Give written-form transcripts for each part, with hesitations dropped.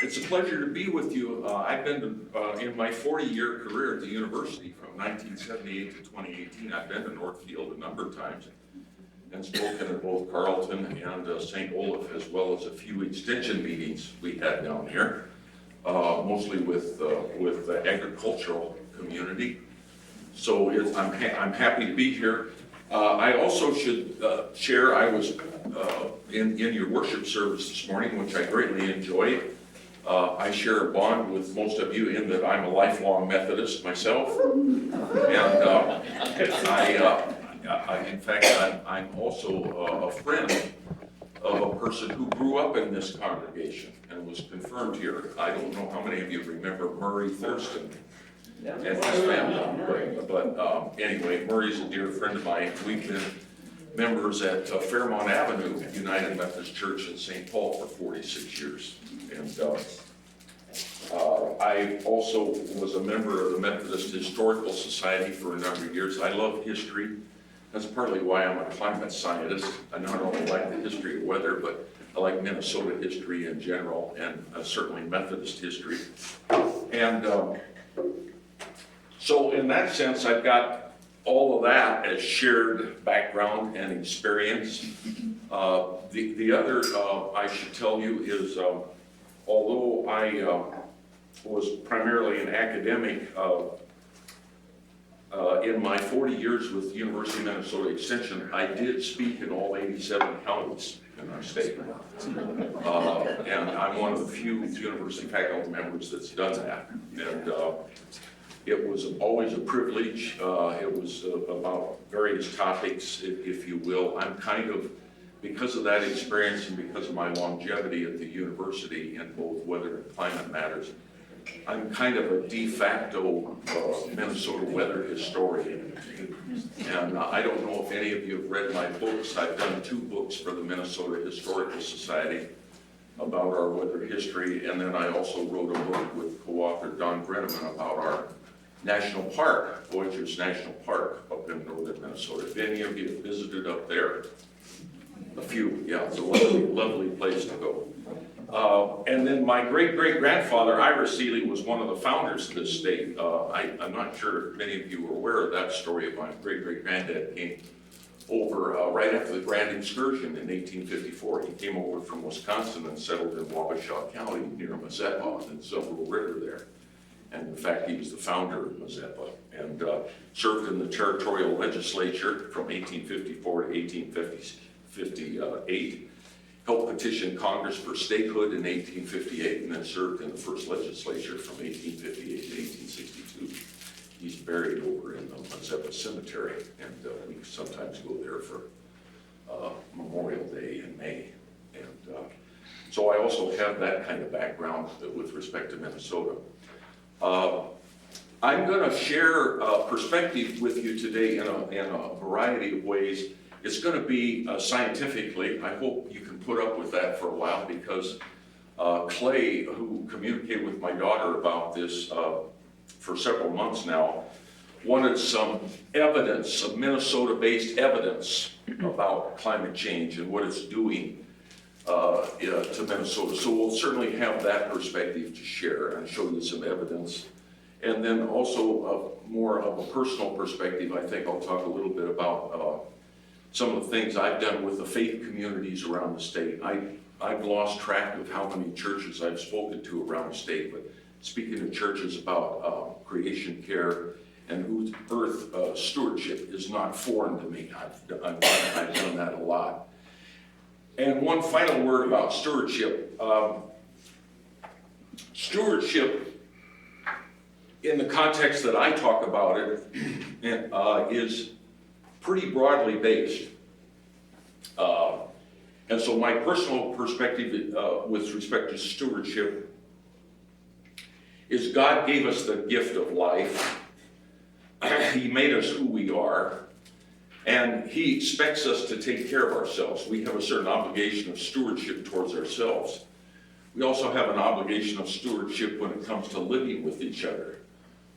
It's a pleasure to be with you. I've been in my 40-year career at the university from 1978 to 2018. I've been to Northfield a number of times and spoken at both Carleton and St. Olaf, as well as a few extension meetings we had down here, mostly with the agricultural community. So I'm happy to be here. I also should share, I was in your worship service this morning, which I greatly enjoyed. I share a bond with most of you in that I'm a lifelong Methodist myself. And in fact, I'm also a friend of a person who grew up in this congregation and was confirmed here. I don't know how many of you remember Murray Thurston and his family, but anyway, Murray's a dear friend of mine. We've been members at Fairmont Avenue United Methodist Church in St. Paul for 46 years. And I also was a member of the Methodist Historical Society for a number of years. I love history. That's partly why I'm a climate scientist. I not only like the history of weather, but I like Minnesota history in general, and certainly Methodist history. And so in that sense, I've got all of that as shared background and experience. The other I should tell you is, although I was primarily an academic, in my 40 years with the University of Minnesota Extension, I did speak in all 87 counties in our state. And I'm one of the few university faculty members that's done that. And it was always a privilege. It was about various topics, if you will. I'm kind of, because of that experience and because of my longevity at the university in both weather and climate matters, I'm kind of a de facto Minnesota weather historian. And I don't know if any of you have read my books. I've done 2 books for the Minnesota Historical Society about our weather history, and then I also wrote a book with co-author Don Brenneman about our national park, Voyageurs National Park, up in northern Minnesota. If any of you have visited up there, a few, yeah, it's a lovely, lovely place to go. And then my great-great-grandfather, Ira Seeley, was one of the founders of this state. I'm not sure if many of you are aware of that story. My great-great-granddad came over right after the Grand Excursion in 1854. He came over from Wisconsin and settled in Wabasha County near Mazeppa and Silver River there. And in fact, he was the founder of Mazeppa and served in the territorial legislature from 1854 to 1858. Helped petition Congress for statehood in 1858, and then served in the first legislature from 1858 to 1862. He's buried over in the Mazeppa Cemetery, and we sometimes go there for Memorial Day in May. And so I also have that kind of background with respect to Minnesota. I'm going to share perspective with you today in a variety of ways. It's going to be scientifically. I hope you can put up with that for a while, because Clay, who communicated with my daughter about this for several months now, wanted some evidence, some Minnesota-based evidence about climate change and what it's doing to Minnesota. So we'll certainly have that perspective to share and show you some evidence. And then also more of a personal perspective, I think I'll talk a little bit about some of the things I've done with the faith communities around the state. I've lost track of how many churches I've spoken to around the state, but speaking to churches about creation care and earth stewardship is not foreign to me. I've done that a lot. And one final word about stewardship. Stewardship, in the context that I talk about it, is pretty broadly based. And so my personal perspective with respect to stewardship is God gave us the gift of life. He made us who we are, and He expects us to take care of ourselves. We have a certain obligation of stewardship towards ourselves. We also have an obligation of stewardship when it comes to living with each other.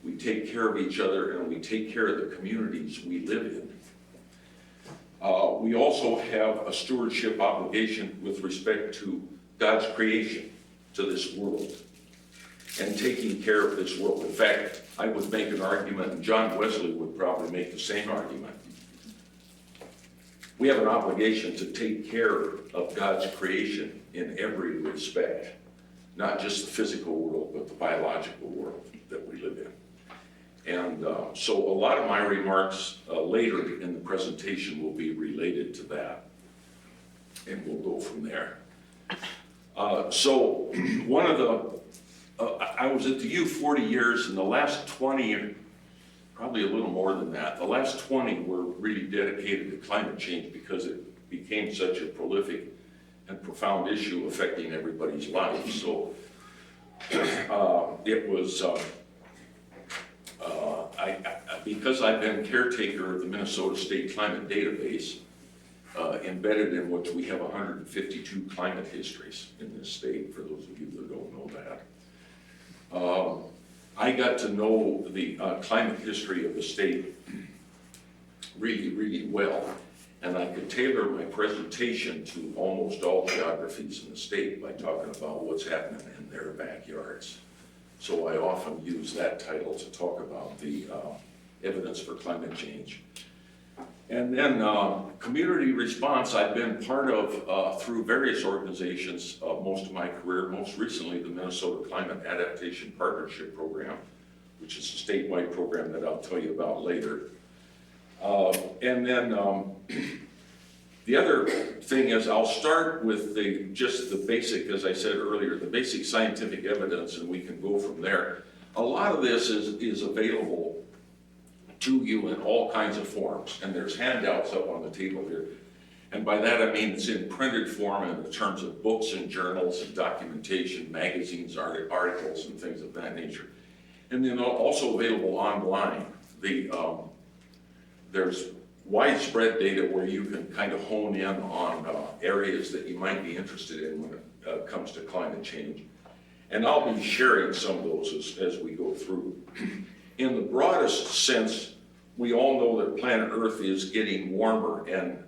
We take care of each other, and we take care of the communities we live in. We also have a stewardship obligation with respect to God's creation, to this world and taking care of this world. In fact, I would make an argument, and John Wesley would probably make the same argument. We have an obligation to take care of God's creation in every respect, not just the physical world, but the biological world that we live in. And so a lot of my remarks later in the presentation will be related to that, and we'll go from there. So one of the, I was at the U 40 years, and the last 20, probably a little more than that, the last 20 were really dedicated to climate change because it became such a prolific and profound issue affecting everybody's life. So it was, because I've been caretaker of the Minnesota State Climate Database, embedded in which we have 152 climate histories in this state, for those of you that don't know that. I got to know the climate history of the state really, really well, and I could tailor my presentation to almost all geographies in the state by talking about what's happening in their backyards. So I often use that title to talk about the evidence for climate change. And then community response, I've been part of through various organizations most of my career, most recently the Minnesota Climate Adaptation Partnership Program, which is a statewide program that I'll tell you about later. And then the other thing is I'll start with just the basic, as I said earlier, the basic scientific evidence, and we can go from there. A lot of this is available to you in all kinds of forms, and there's handouts up on the table here. And by that I mean it's in printed form in terms of books and journals and documentation, magazines, articles, and things of that nature. And then also available online. There's widespread data where you can kind of hone in on areas that you might be interested in when it comes to climate change. And I'll be sharing some of those as we go through. In the broadest sense, we all know that planet Earth is getting warmer, and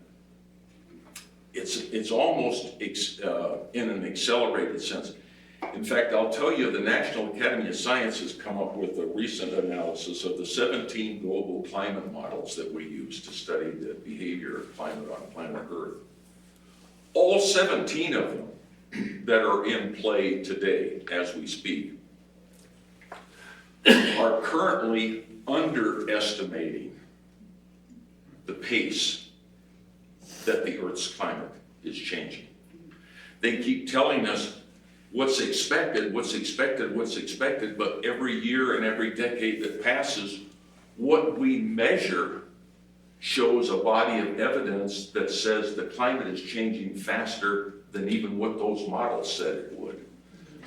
it's almost in an accelerated sense. In fact, I'll tell you, the National Academy of Science has come up with a recent analysis of the 17 global climate models that we use to study the behavior of climate on planet Earth. All 17 of them that are in play today as we speak are currently underestimating the pace that the Earth's climate is changing. They keep telling us what's expected, but every year and every decade that passes, what we measure shows a body of evidence that says the climate is changing faster than even what those models said it would.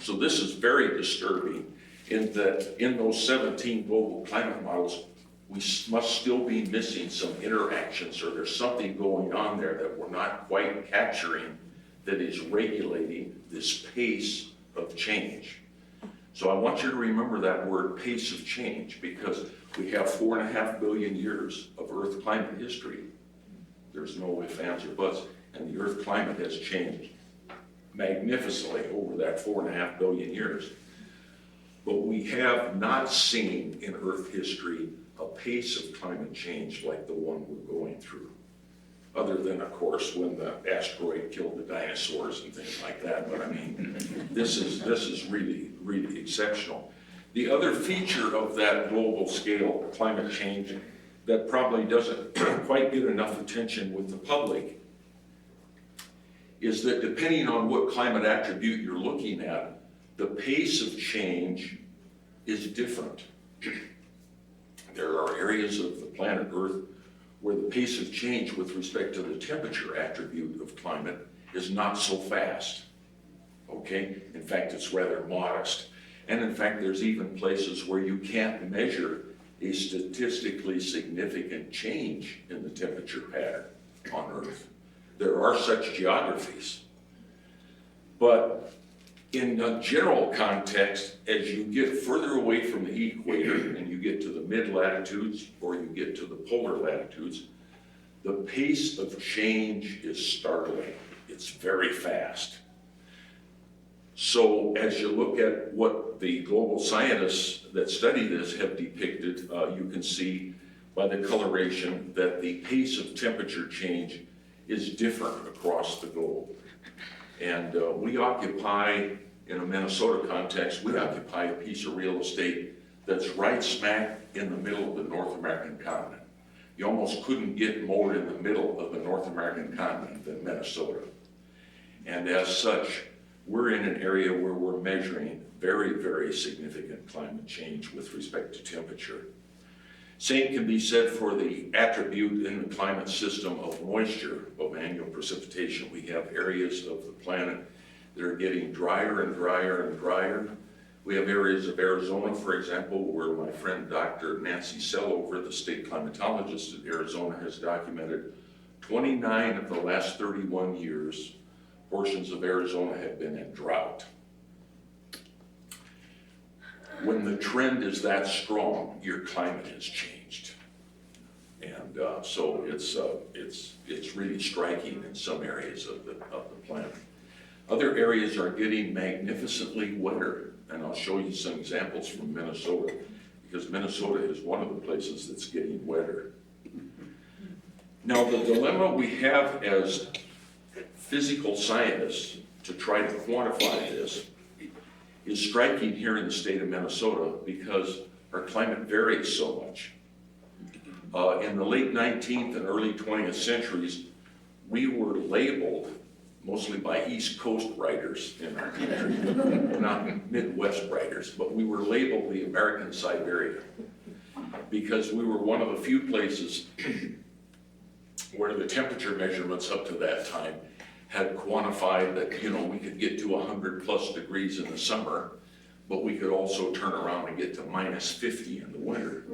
So this is very disturbing, in that in those 17 global climate models, we must still be missing some interactions, or there's something going on there that we're not quite capturing that is regulating this pace of change. So I want you to remember that word, pace of change, because we have 4.5 billion years of Earth climate history. There's no ifs, ands, or buts, and the Earth climate has changed magnificently over that 4.5 billion years. But we have not seen in Earth history a pace of climate change like the one we're going through. Other than, of course, when the asteroid killed the dinosaurs and things like that. But I mean, this is really, really exceptional. The other feature of that global scale climate change that probably doesn't quite get enough attention with the public is that depending on what climate attribute you're looking at, the pace of change is different. There are areas of the planet Earth where the pace of change with respect to the temperature attribute of climate is not so fast, okay? In fact, it's rather modest. And in fact, there's even places where you can't measure a statistically significant change in the temperature pattern on Earth. There are such geographies. But in a general context, as you get further away from the equator and you get to the mid-latitudes or you get to the polar latitudes, the pace of change is startling. It's very fast. So as you look at what the global scientists that study this have depicted, you can see by the coloration that the pace of temperature change is different across the globe. And we occupy, in a Minnesota context, we occupy a piece of real estate that's right smack in the middle of the North American continent. You almost couldn't get more in the middle of the North American continent than Minnesota. And as such, we're in an area where we're measuring very, very significant climate change with respect to temperature. Same can be said for the attribute in the climate system of moisture, of annual precipitation. We have areas of the planet that are getting drier and drier and drier. We have areas of Arizona, for example, where my friend Dr. Nancy Sellover, the state climatologist at Arizona, has documented 29 of the last 31 years, portions of Arizona have been in drought. When the trend is that strong, your climate has changed. And so it's really striking in some areas of the planet. Other areas are getting magnificently wetter. And I'll show you some examples from Minnesota, because Minnesota is one of the places that's getting wetter. Now, the dilemma we have as physical scientists to try to quantify this is striking here in the state of Minnesota because our climate varies so much. In the late 19th and early 20th centuries, we were labeled mostly by East Coast writers in our country, not Midwest writers, but we were labeled the American Siberia because we were one of the few places where the temperature measurements up to that time had quantified that, you know, we could get to 100+ degrees in the summer, but we could also turn around and get to -50 in the winter.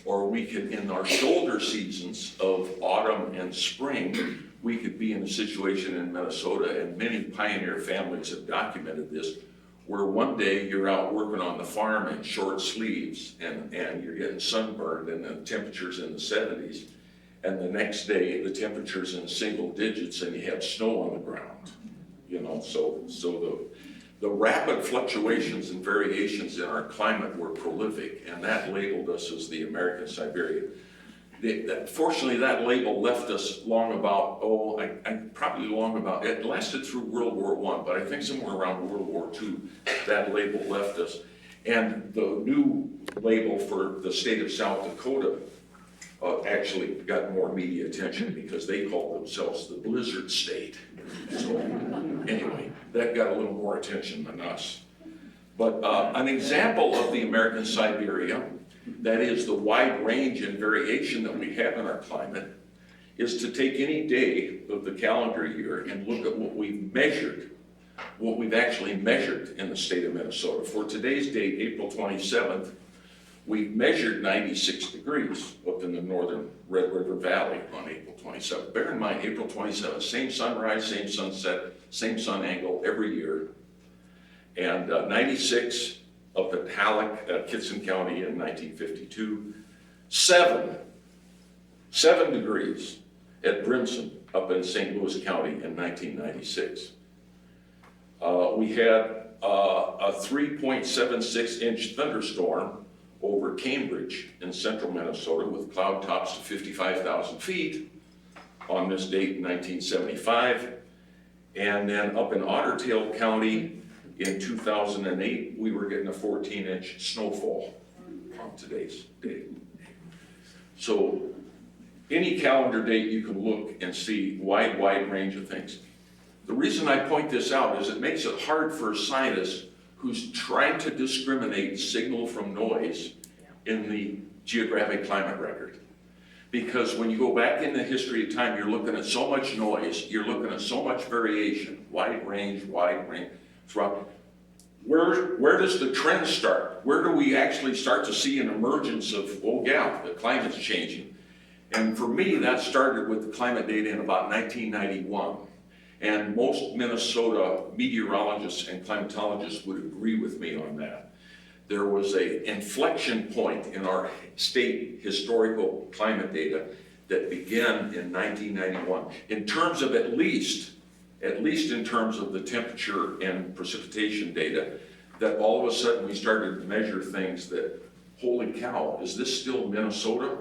Or we could, in our shoulder seasons of autumn and spring, we could be in a situation in Minnesota, and many pioneer families have documented this, where one day you're out working on the farm in short sleeves and you're getting sunburned and the temperature's in the 70s. And the next day the temperature's in single digits and you have snow on the ground. You know, so the rapid fluctuations and variations in our climate were prolific, and that labeled us as the American Siberia. Fortunately, that label left us long about, it lasted through World War I, but I think somewhere around World War II, that label left us. And the new label for the state of South Dakota actually got more media attention because they called themselves the Blizzard State. So anyway, that got a little more attention than us. But an example of the American Siberia, that is the wide range and variation that we have in our climate, is to take any day of the calendar year and look at what we've measured, what we've actually measured in the state of Minnesota. For today's date, April 27th, we measured 96 degrees up in the northern Red River Valley on April 27th. Bear in mind, April 27th, same sunrise, same sunset, same sun angle every year. And 96 up at Halleck, Kitson County in 1952. 7 degrees at Brimson up in St. Louis County in 1996. We had a 3.76 inch thunderstorm over Cambridge in central Minnesota with cloud tops to 55,000 feet on this date in 1975. And then up in Otter Tail County in 2008, we were getting a 14-inch snowfall on today's date. So any calendar date you can look and see wide range of things. The reason I point this out is it makes it hard for a scientist who's trying to discriminate signal from noise in the geographic climate record. Because when you go back in the history of time, you're looking at so much noise, you're looking at so much variation, wide range throughout. Where does the trend start? Where do we actually start to see an emergence of, oh yeah, the climate's changing? And for me, that started with the climate data in about 1991. And most Minnesota meteorologists and climatologists would agree with me on that. There was an inflection point in our state historical climate data that began in 1991. In terms of at least at least in terms of the temperature and precipitation data, that all of a sudden we started to measure things that, holy cow, is this still Minnesota?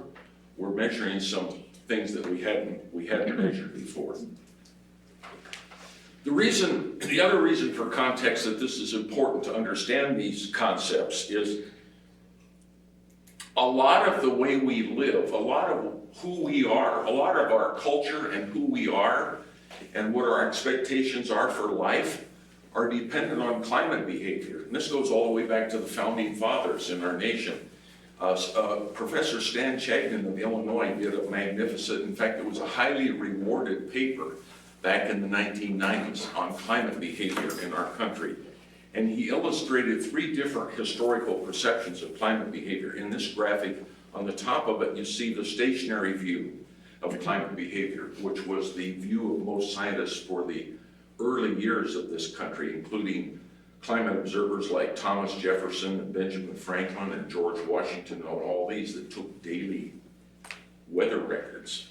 We're measuring some things that we hadn't measured before. The other reason for context that this is important to understand these concepts is a lot of the way we live, a lot of who we are, a lot of our culture and who we are and what our expectations are for life are dependent on climate behavior. And this goes all the way back to the founding fathers in our nation. Professor Stan Chagnon of Illinois did a magnificent, in fact, it was a highly rewarded paper back in the 1990s on climate behavior in our country. And he illustrated 3 different historical perceptions of climate behavior. In this graphic, on the top of it, you see the stationary view of climate behavior, which was the view of most scientists for the early years of this country, including climate observers like Thomas Jefferson and Benjamin Franklin and George Washington, and all these that took daily weather records.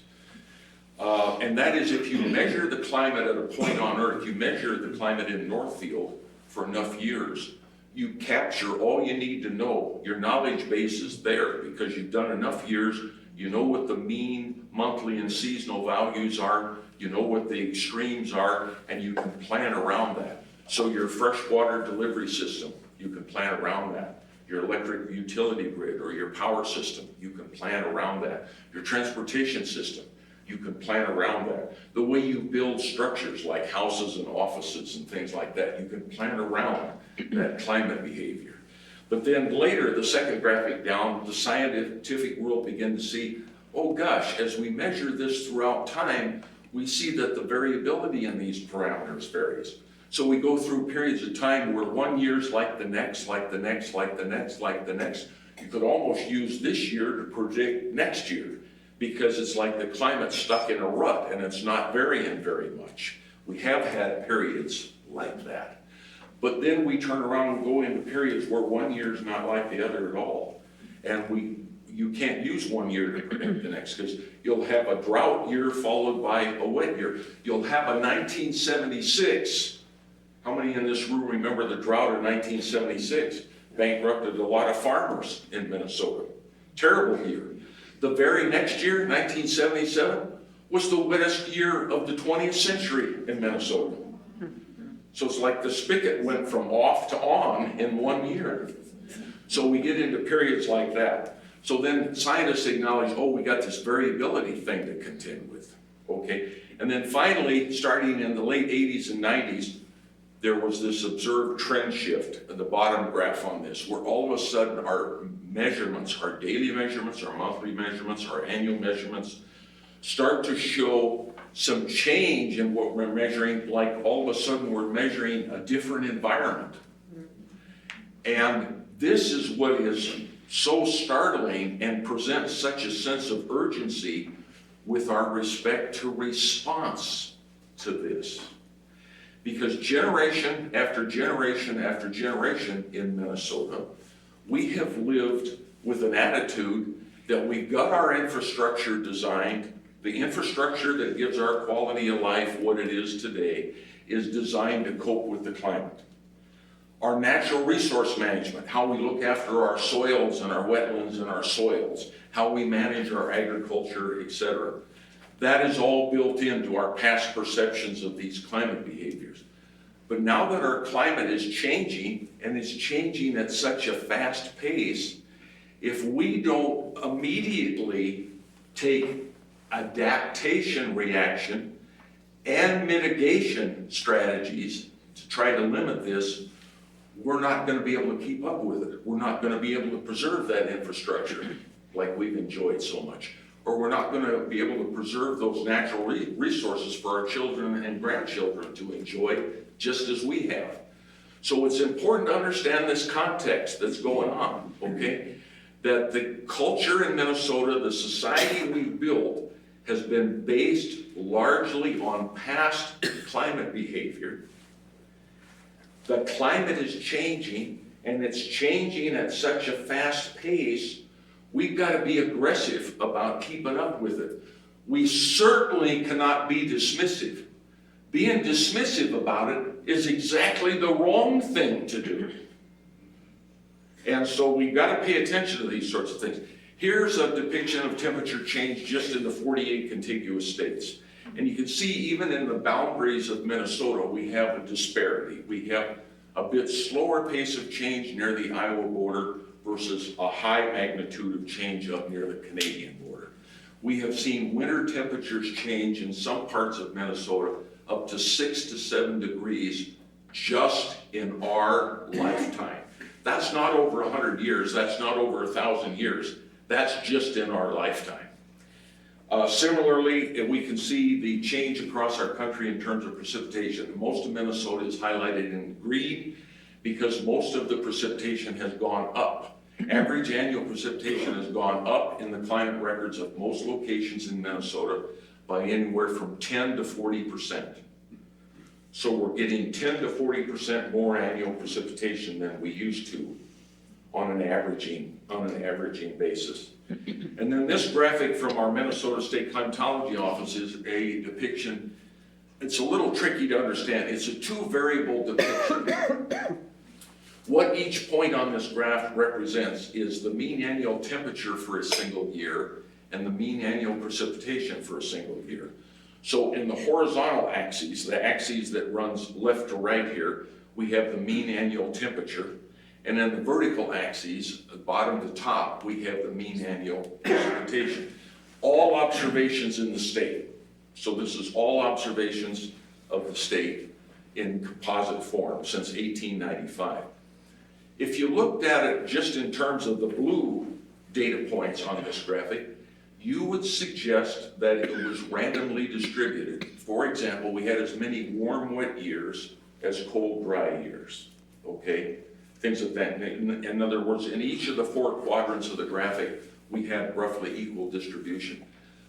And that is, if you measure the climate at a point on Earth, you measure the climate in Northfield for enough years, you capture all you need to know. Your knowledge base is there because you've done enough years. You know what the mean monthly and seasonal values are. You know what the extremes are, and you can plan around that. So your freshwater delivery system, you can plan around that. Your electric utility grid or your power system, you can plan around that. Your transportation system, you can plan around that. The way you build structures like houses and offices and things like that, you can plan around that climate behavior. But then later, the second graphic down, the scientific world began to see, oh gosh, as we measure this throughout time, we see that the variability in these parameters varies. So we go through periods of time where one year's like the next, like the next, like the next, like the next. You could almost use this year to predict next year because it's like the climate's stuck in a rut and it's not varying very much. We have had periods like that. But then we turn around and go into periods where one year's not like the other at all. And you can't use one year to predict the next because you'll have a drought year followed by a wet year. You'll have a 1976. How many in this room remember the drought of 1976? Bankrupted a lot of farmers in Minnesota. Terrible year. The very next year, 1977, was the wettest year of the 20th century in Minnesota. So it's like the spigot went from off to on in 1 year. So we get into periods like that. So then scientists acknowledge, oh, we got this variability thing to contend with, okay? And then finally, starting in the late 80s and 90s, there was this observed trend shift at the bottom graph on this, where all of a sudden our measurements, our daily measurements, our monthly measurements, our annual measurements, start to show some change in what we're measuring, like all of a sudden we're measuring a different environment. And this is what is so startling and presents such a sense of urgency with our respect to response to this. Because generation after generation after generation in Minnesota, we have lived with an attitude that we've got our infrastructure designed. The infrastructure that gives our quality of life what it is today is designed to cope with the climate. Our natural resource management, how we look after our soils and our wetlands and our soils, how we manage our agriculture, etc. That is all built into our past perceptions of these climate behaviors. But now that our climate is changing, and it's changing at such a fast pace, if we don't immediately take adaptation reaction and mitigation strategies to try to limit this, we're not going to be able to keep up with it. We're not going to be able to preserve that infrastructure like we've enjoyed so much. Or we're not going to be able to preserve those natural resources for our children and grandchildren to enjoy just as we have. So it's important to understand this context that's going on, okay? That the culture in Minnesota, the society we built, has been based largely on past climate behavior. The climate is changing, and it's changing at such a fast pace, we've got to be aggressive about keeping up with it. We certainly cannot be dismissive Being dismissive about it is exactly the wrong thing to do. And so we've got to pay attention to these sorts of things. Here's a depiction of temperature change just in the 48 contiguous states. And you can see even in the boundaries of Minnesota, we have a disparity. We have a bit slower pace of change near the Iowa border versus a high magnitude of change up near the Canadian border. We have seen winter temperatures change in some parts of Minnesota up to 6 to 7 degrees just in our lifetime. That's not over 100 years, that's not over 1,000 years, that's just in our lifetime. Similarly, we can see the change across our country in terms of precipitation. Most of Minnesota is highlighted in green because most of the precipitation has gone up. Average annual precipitation has gone up in the climate records of most locations in Minnesota by anywhere from 10 to 40%. So we're getting 10 to 40% more annual precipitation than we used to on an averaging basis. And then this graphic from our Minnesota State Climatology Office is a depiction. It's a little tricky to understand. It's a two variable depiction. What each point on this graph represents is the mean annual temperature for a single year and the mean annual precipitation for a single year. So in the horizontal axes, the axis that runs left to right here, we have the mean annual temperature. And in the vertical axes, bottom to top, we have the mean annual precipitation. All observations in the state. So this is all observations of the state in composite form since 1895. If you looked at it just in terms of the blue data points on this graphic, you would suggest that it was randomly distributed. For example, we had as many warm, wet years as cold, dry years, okay? Things of that. In other words, in each of the four quadrants of the graphic, we had roughly equal distribution.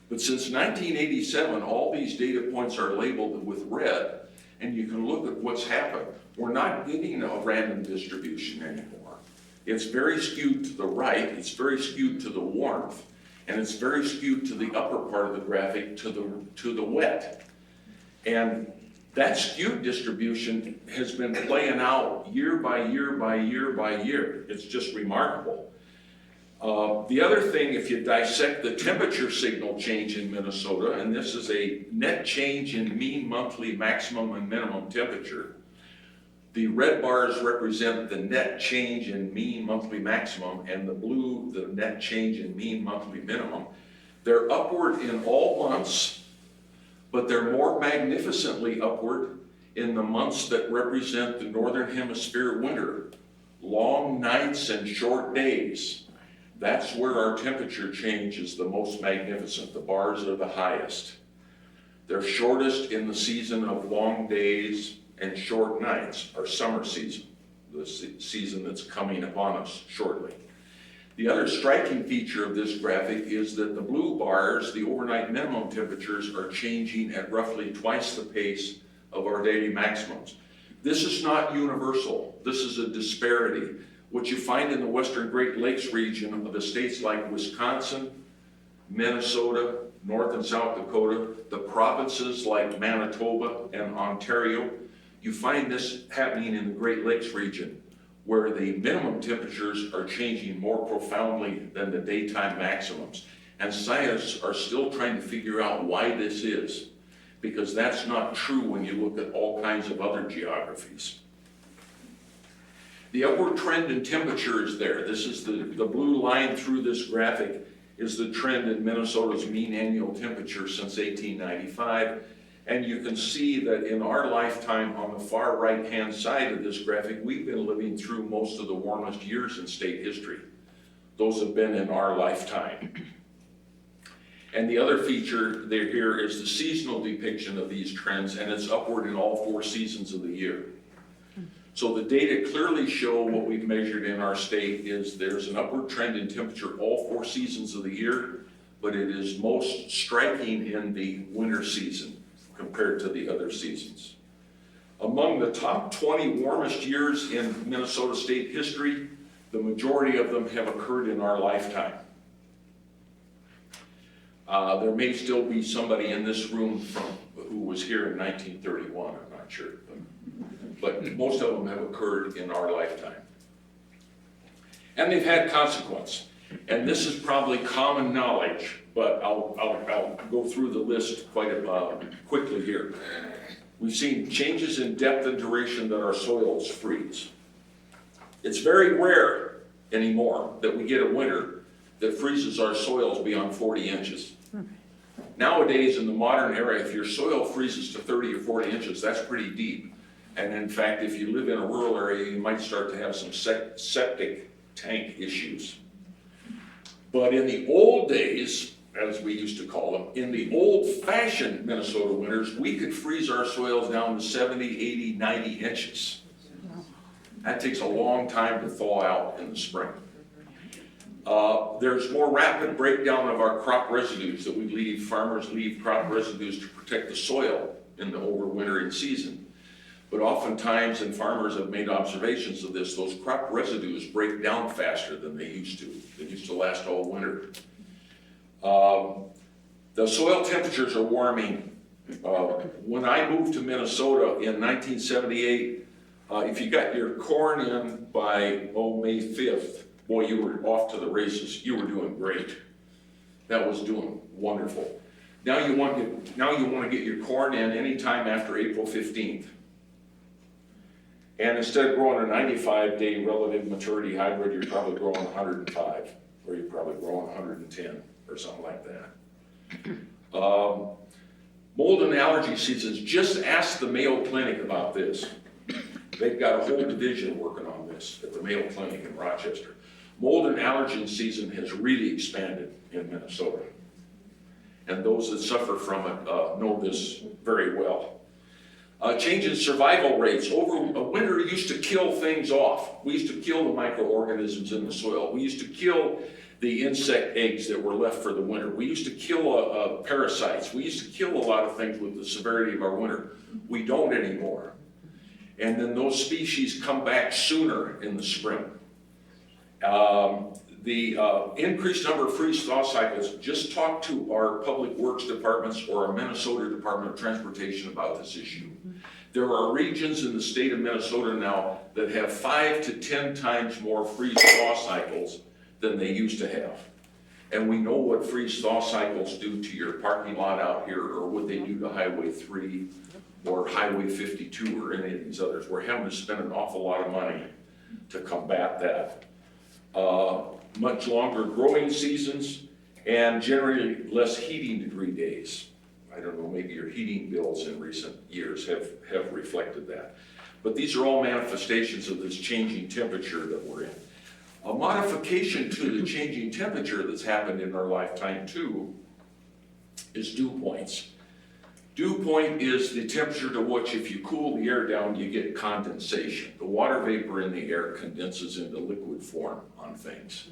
But since 1987, all these data points are labeled with red, and you can look at what's happened. We're not getting a random distribution anymore. It's very skewed to the right, it's very skewed to the warmth, and it's very skewed to the upper part of the graphic to the wet. And that skewed distribution has been playing out year by year by year by year. It's just remarkable. The other thing, if you dissect the temperature signal change in Minnesota, and this is a net change in mean monthly maximum and minimum temperature, the red bars represent the net change in mean monthly maximum, and the blue, the net change in mean monthly minimum. They're upward in all months, but they're more magnificently upward in the months that represent the Northern Hemisphere winter. Long nights and short days. That's where our temperature change is the most magnificent. The bars are the highest. They're shortest in the season of long days and short nights, our summer season, the season that's coming upon us shortly. The other striking feature of this graphic is that the blue bars, the overnight minimum temperatures, are changing at roughly twice the pace of our daily maximums. This is not universal. This is a disparity. What you find in the western Great Lakes region of the states like Wisconsin, Minnesota, North and South Dakota, the provinces like Manitoba and Ontario, you find this happening in the Great Lakes region, where the minimum temperatures are changing more profoundly than the daytime maximums. And scientists are still trying to figure out why this is, because that's not true when you look at all kinds of other geographies. The upward trend in temperature is there. This is the blue line through this graphic is the trend in Minnesota's mean annual temperature since 1895. And you can see that in our lifetime, on the far right-hand side of this graphic, we've been living through most of the warmest years in state history. Those have been in our lifetime. And the other feature there here is the seasonal depiction of these trends, and it's upward in all 4 seasons of the year. So the data clearly show what we've measured in our state is there's an upward trend in temperature all 4 seasons of the year, but it is most striking in the winter season compared to the other seasons. Among the top 20 warmest years in Minnesota state history, the majority of them have occurred in our lifetime. There may still be somebody in this room who was here in 1931, I'm not sure. But most of them have occurred in our lifetime. And they've had consequence. And this is probably common knowledge, but I'll go through the list quite quickly here. We've seen changes in depth and duration that our soils freeze. It's very rare anymore that we get a winter that freezes our soils beyond 40 inches. Nowadays, in the modern era, if your soil freezes to 30 or 40 inches, that's pretty deep. And in fact, if you live in a rural area, you might start to have some septic tank issues. But in the old days, as we used to call them, in the old-fashioned Minnesota winters, we could freeze our soils down to 70, 80, 90 inches. That takes a long time to thaw out in the spring. There's more rapid breakdown of our crop residues that we leave. Farmers leave crop residues to protect the soil in the overwintering season. But oftentimes, and farmers have made observations of this, those crop residues break down faster than they used to. They used to last all winter. The soil temperatures are warming. When I moved to Minnesota in 1978, if you got your corn in by, May 5th, boy, you were off to the races. You were doing great. That was doing wonderful. Now you want to get your corn in anytime after April 15th. And instead of growing a 95-day relative maturity hybrid, you're probably growing 105, or you're probably growing 110, or something like that. Mold and allergy seasons, just ask the Mayo Clinic about this. They've got a whole division working on this at the Mayo Clinic in Rochester. Mold and allergen season has really expanded in Minnesota. And those that suffer from it know this very well. Change in survival rates. Over a winter used to kill things off. We used to kill the microorganisms in the soil. We used to kill the insect eggs that were left for the winter. We used to kill parasites. We used to kill a lot of things with the severity of our winter. We don't anymore. And then those species come back sooner in the spring. The increased number of freeze-thaw cycles, just talk to our public works departments or our Minnesota Department of Transportation about this issue. There are regions in the state of Minnesota now that have 5 to 10 times more freeze-thaw cycles than they used to have. And we know what freeze-thaw cycles do to your parking lot out here, or what they do to Highway 3 or Highway 52 or any of these others. We're having to spend an awful lot of money to combat that. Much longer growing seasons, and generally less heating degree days. I don't know, maybe your heating bills in recent years have reflected that. But these are all manifestations of this changing temperature that we're in. A modification to the changing temperature that's happened in our lifetime too is dew points. Dew point is the temperature to which, if you cool the air down, you get condensation. The water vapor in the air condenses into liquid form on things.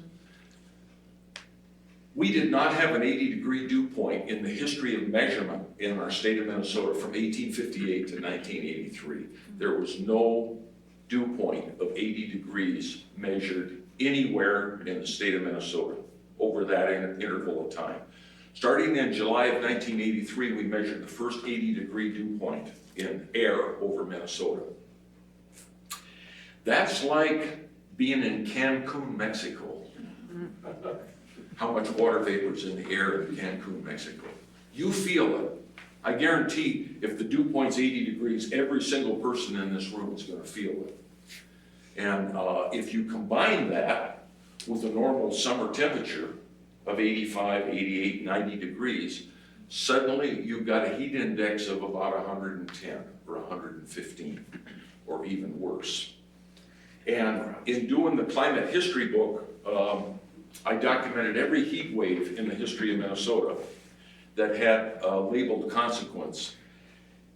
We did not have an 80-degree dew point in the history of measurement in our state of Minnesota from 1858 to 1983. There was no dew point of 80 degrees measured anywhere in the state of Minnesota over that interval of time. Starting in July of 1983, we measured the first 80-degree dew point in air over Minnesota. That's like being in Cancun, Mexico. How much water vapor is in the air in Cancun, Mexico. You feel it. I guarantee if the dew point's 80 degrees, every single person in this room is going to feel it. And if you combine that with a normal summer temperature of 85, 88, 90 degrees, suddenly you've got a heat index of about 110 or 115, or even worse. And in doing the climate history book, I documented every heat wave in the history of Minnesota that had labeled consequence.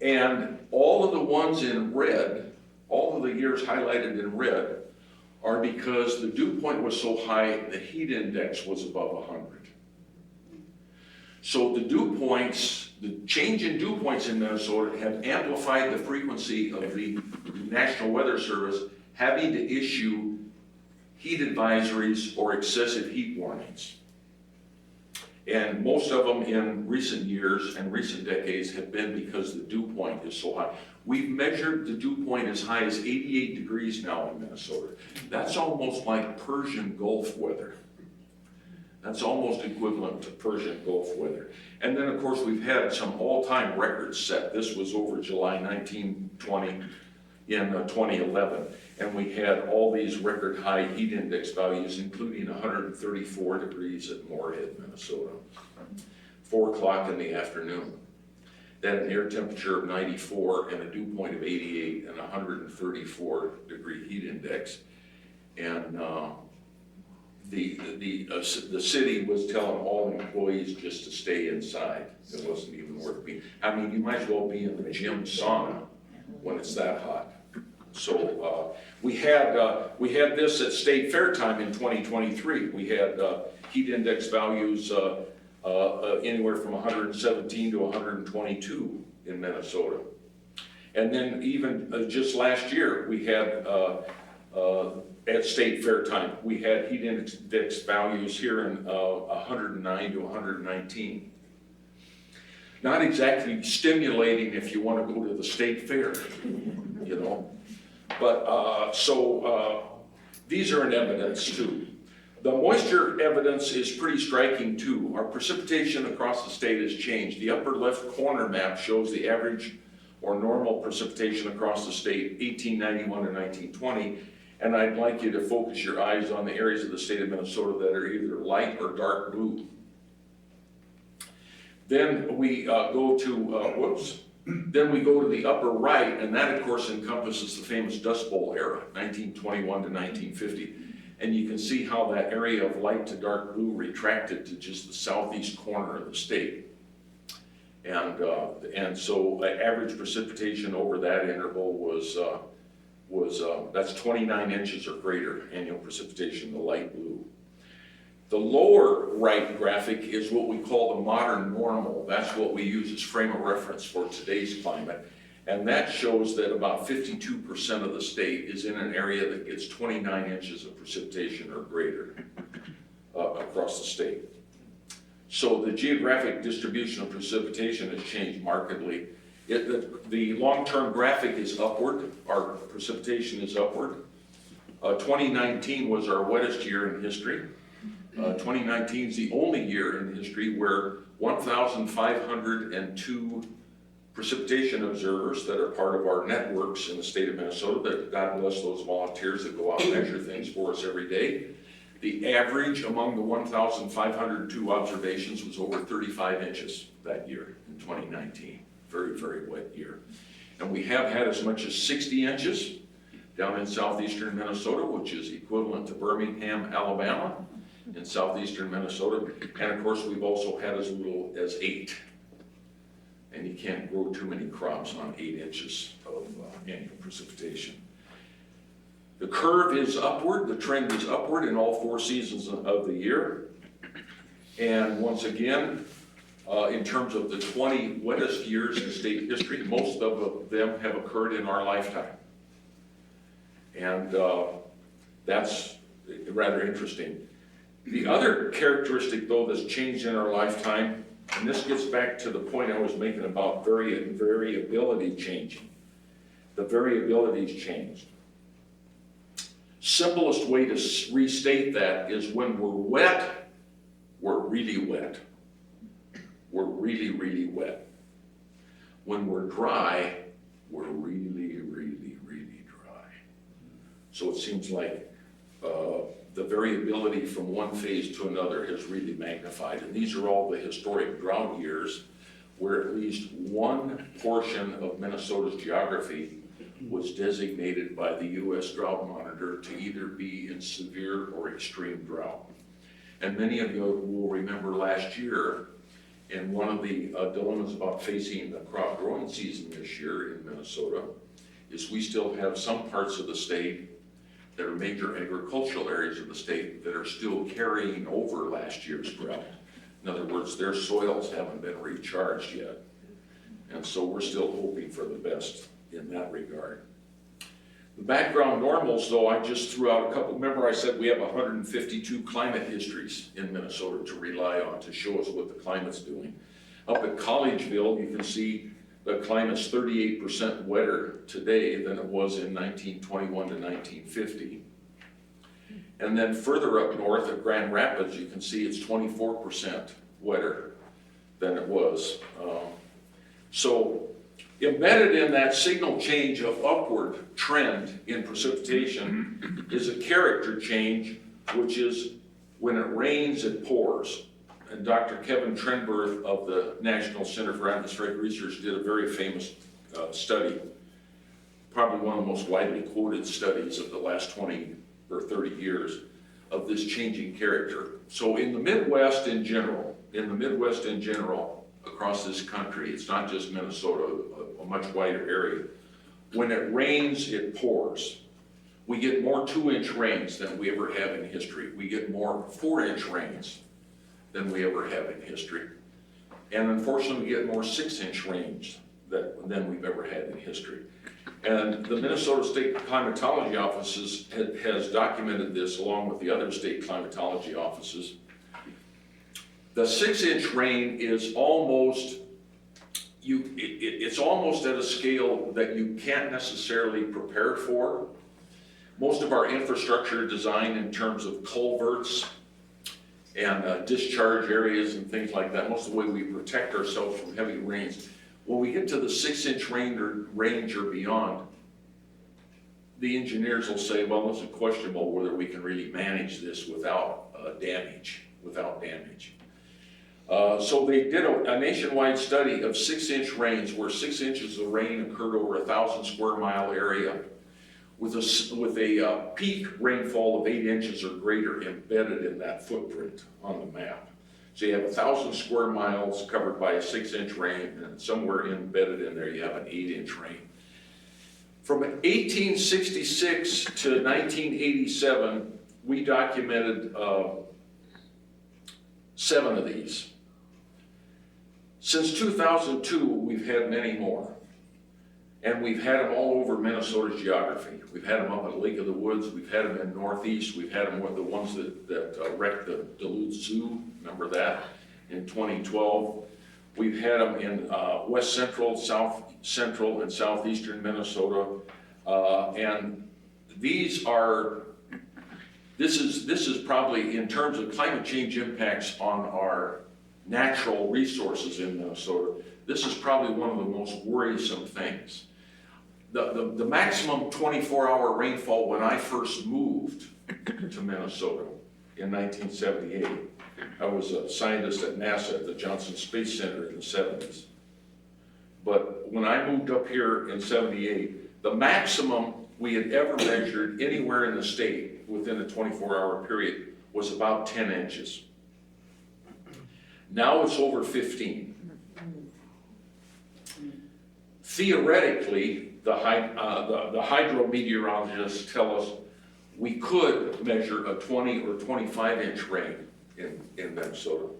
And all of the ones in red, all of the years highlighted in red, are because the dew point was so high, the heat index was above 100. So the dew points, the change in dew points in Minnesota have amplified the frequency of the National Weather Service having to issue heat advisories or excessive heat warnings. And most of them in recent years and recent decades have been because the dew point is so high. We've measured the dew point as high as 88 degrees now in Minnesota. That's almost like Persian Gulf weather. That's almost equivalent to Persian Gulf weather. And then, of course, we've had some all-time records set. This was over July 1920 in 2011. And we had all these record high heat index values, including 134 degrees at Moorhead, Minnesota, 4 o'clock in the afternoon. Then an air temperature of 94 and a dew point of 88 and 134 degree heat index. And the city was telling all employees just to stay inside. It wasn't even worth being. I mean, you might as well be in the gym sauna when it's that hot. So we had this at State Fair time in 2023. We had heat index values anywhere from 117 to 122 in Minnesota. And then even just last year, we had at State Fair time, we had heat index values here in 109 to 119. Not exactly stimulating if you want to go to the State Fair, you know. But these are in evidence too. The moisture evidence is pretty striking too. Our precipitation across the state has changed. The upper left corner map shows the average or normal precipitation across the state, 1891 to 1920. And I'd like you to focus your eyes on the areas of the state of Minnesota that are either light or dark blue. Then we go to, Then we go to the upper right, and that of course encompasses the famous Dust Bowl era, 1921 to 1950. And you can see how that area of light to dark blue retracted to just the southeast corner of the state. And so average precipitation over that interval was that's 29 inches or greater annual precipitation, the light blue. The lower right graphic is what we call the modern normal. That's what we use as frame of reference for today's climate. And that shows that about 52% of the state is in an area that gets 29 inches of precipitation or greater across the state. So the geographic distribution of precipitation has changed markedly. The long-term graphic is upward. Our precipitation is upward. 2019 was our wettest year in history. 2019 is the only year in history where 1,502 precipitation observers that are part of our networks in the state of Minnesota, that God bless those volunteers that go out and measure things for us every day. The average among the 1,502 observations was over 35 inches that year in 2019. Very, very wet year. And we have had as much as 60 inches down in southeastern Minnesota, which is equivalent to Birmingham, Alabama, in southeastern Minnesota. And of course, we've also had as little as 8. And you can't grow too many crops on 8 inches of annual precipitation. The curve is upward, the trend is upward in all 4 seasons of the year. And once again, in terms of the 20 wettest years in state history, most of them have occurred in our lifetime. And that's rather interesting. The other characteristic, though, that's changed in our lifetime, and this gets back to the point I was making about variability changing. The variability's changed. Simplest way to restate that is when we're wet, we're really wet. We're really, really wet. When we're dry, we're really, really, really dry. So it seems like the variability from one phase to another has really magnified. And these are all the historic drought years where at least one portion of Minnesota's geography was designated by the U.S. Drought Monitor to either be in severe or extreme drought. And many of you will remember last year, and one of the dilemmas about facing the crop growing season this year in Minnesota is we still have some parts of the state that are major agricultural areas of the state that are still carrying over last year's drought. In other words, their soils haven't been recharged yet. And so we're still hoping for the best in that regard. The background normals, though, I just threw out a couple. Remember I said we have 152 climate histories in Minnesota to rely on to show us what the climate's doing. Up at Collegeville, you can see the climate's 38% wetter today than it was in 1921 to 1950. And then further up north at Grand Rapids, you can see it's 24% wetter than it was. So embedded in that signal change of upward trend in precipitation is a character change, which is when it rains, it pours. And Dr. Kevin Trenberth of the National Center for Atmospheric Research did a very famous study, probably one of the most widely quoted studies of the last 20 or 30 years of this changing character. So in the Midwest in general, across this country, it's not just Minnesota, a much wider area, when it rains, it pours. We get more 2-inch rains than we ever have in history. We get more 4-inch rains than we ever have in history. And unfortunately, we get more 6-inch rains than we've ever had in history. And the Minnesota State Climatology Office has documented this along with the other state climatology offices. The 6-inch rain is almost, it's almost at a scale that you can't necessarily prepare for. Most of our infrastructure design in terms of culverts and discharge areas and things like that, most of the way we protect ourselves from heavy rains, when we get to the 6-inch range or beyond, the engineers will say, well, it's questionable whether we can really manage this without damage. So they did a nationwide study of 6-inch rains where 6 inches of rain occurred over 1,000 square mile area with a peak rainfall of 8 inches or greater embedded in that footprint on the map. So you have 1,000 square miles covered by a 6-inch rain, and somewhere embedded in there you have an 8-inch rain. From 1866 to 1987, we documented 7 of these. Since 2002, we've had many more. And we've had them all over Minnesota's geography. We've had them up at Lake of the Woods. We've had them in Northeast. We've had them with the ones that wrecked the Duluth Zoo. Remember that in 2012. We've had them in West Central, South Central, and Southeastern Minnesota. And this is probably, in terms of climate change impacts on our natural resources in Minnesota, this is probably one of the most worrisome things. The maximum 24-hour rainfall when I first moved to Minnesota in 1978, I was a scientist at NASA at the Johnson Space Center in the 70s. But when I moved up here in 78, the maximum we had ever measured anywhere in the state within a 24-hour period was about 10 inches. Now it's over 15. Theoretically, the hydrometeorologists tell us we could measure a 20 or 25-inch rain in Minnesota.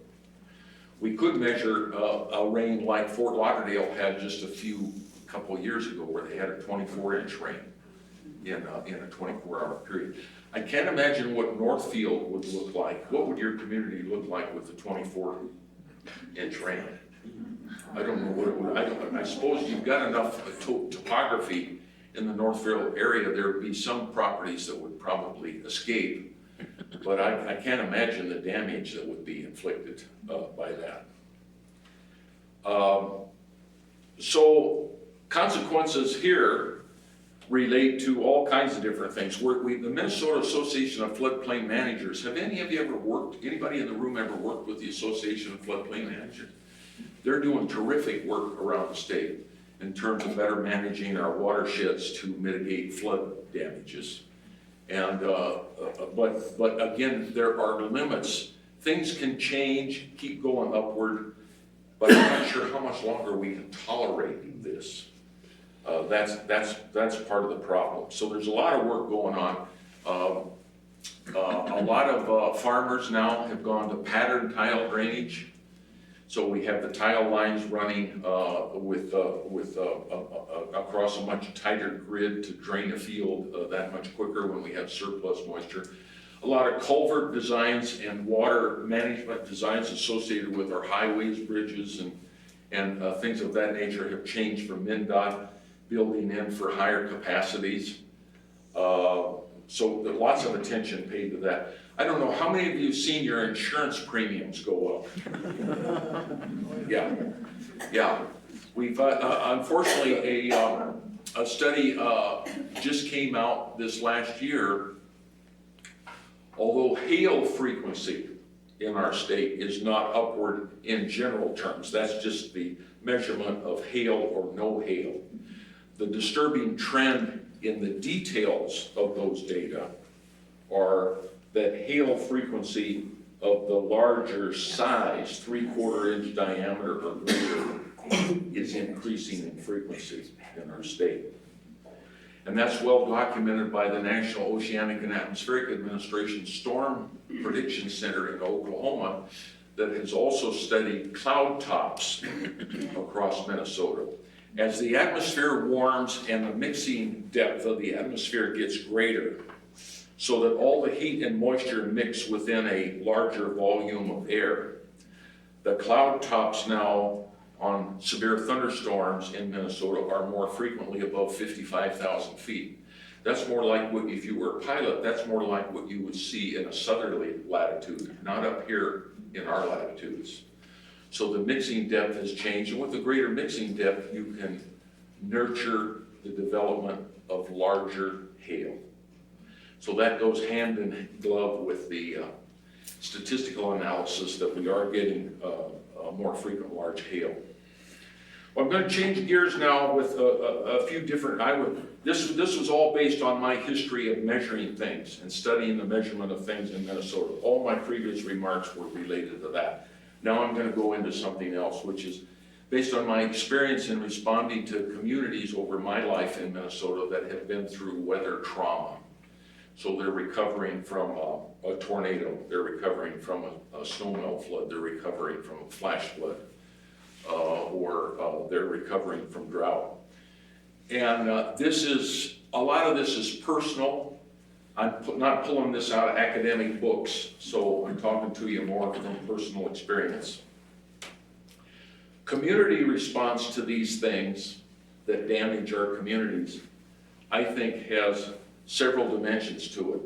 We could measure a rain like Fort Lauderdale had just a couple of years ago, where they had a 24-inch rain in a 24-hour period. I can't imagine what Northfield would look like. What would your community look like with a 24-inch rain? I don't know what it would. I suppose you've got enough topography in the Northfield area. There would be some properties that would probably escape, but I can't imagine the damage that would be inflicted by that. So consequences here relate to all kinds of different things. The Minnesota Association of Floodplain Managers, have anybody in the room ever worked with the Association of Floodplain Managers? They're doing terrific work around the state in terms of better managing our watersheds to mitigate flood damages. And, but again, there are limits. Things can change, keep going upward, but I'm not sure how much longer we can tolerate this. That's part of the problem. So there's a lot of work going on. A lot of farmers now have gone to pattern tile drainage. So we have the tile lines running across a much tighter grid to drain a field that much quicker when we have surplus moisture. A lot of culvert designs and water management designs associated with our highways, bridges, and things of that nature have changed from MnDOT building in for higher capacities. So there's lots of attention paid to that. I don't know, how many of you have seen your insurance premiums go up? Yeah. We've, unfortunately, a study just came out this last year. Although hail frequency in our state is not upward in general terms, that's just the measurement of hail or no hail. The disturbing trend in the details of those data are that hail frequency of the larger size, 3/4 inch diameter or greater, is increasing in frequency in our state. And that's well documented by the National Oceanic and Atmospheric Administration Storm Prediction Center in Oklahoma, that has also studied cloud tops across Minnesota. As the atmosphere warms and the mixing depth of the atmosphere gets greater, so that all the heat and moisture mix within a larger volume of air, the cloud tops now on severe thunderstorms in Minnesota are more frequently above 55,000 feet. That's more like what, if you were a pilot, that's more like what you would see in a southerly latitude, not up here in our latitudes. So the mixing depth has changed, and with the greater mixing depth, you can nurture the development of larger hail. So that goes hand in glove with the statistical analysis that we are getting more frequent large hail. Well, I'm going to change gears now with a few different, this was all based on my history of measuring things and studying the measurement of things in Minnesota. All my previous remarks were related to that. Now I'm going to go into something else, which is based on my experience in responding to communities over my life in Minnesota that have been through weather trauma. So they're recovering from a tornado, they're recovering from a snowmelt flood, they're recovering from a flash flood, or they're recovering from drought. And a lot of this is personal. I'm not pulling this out of academic books, so I'm talking to you more from personal experience. Community response to these things that damage our communities, I think, has several dimensions to it.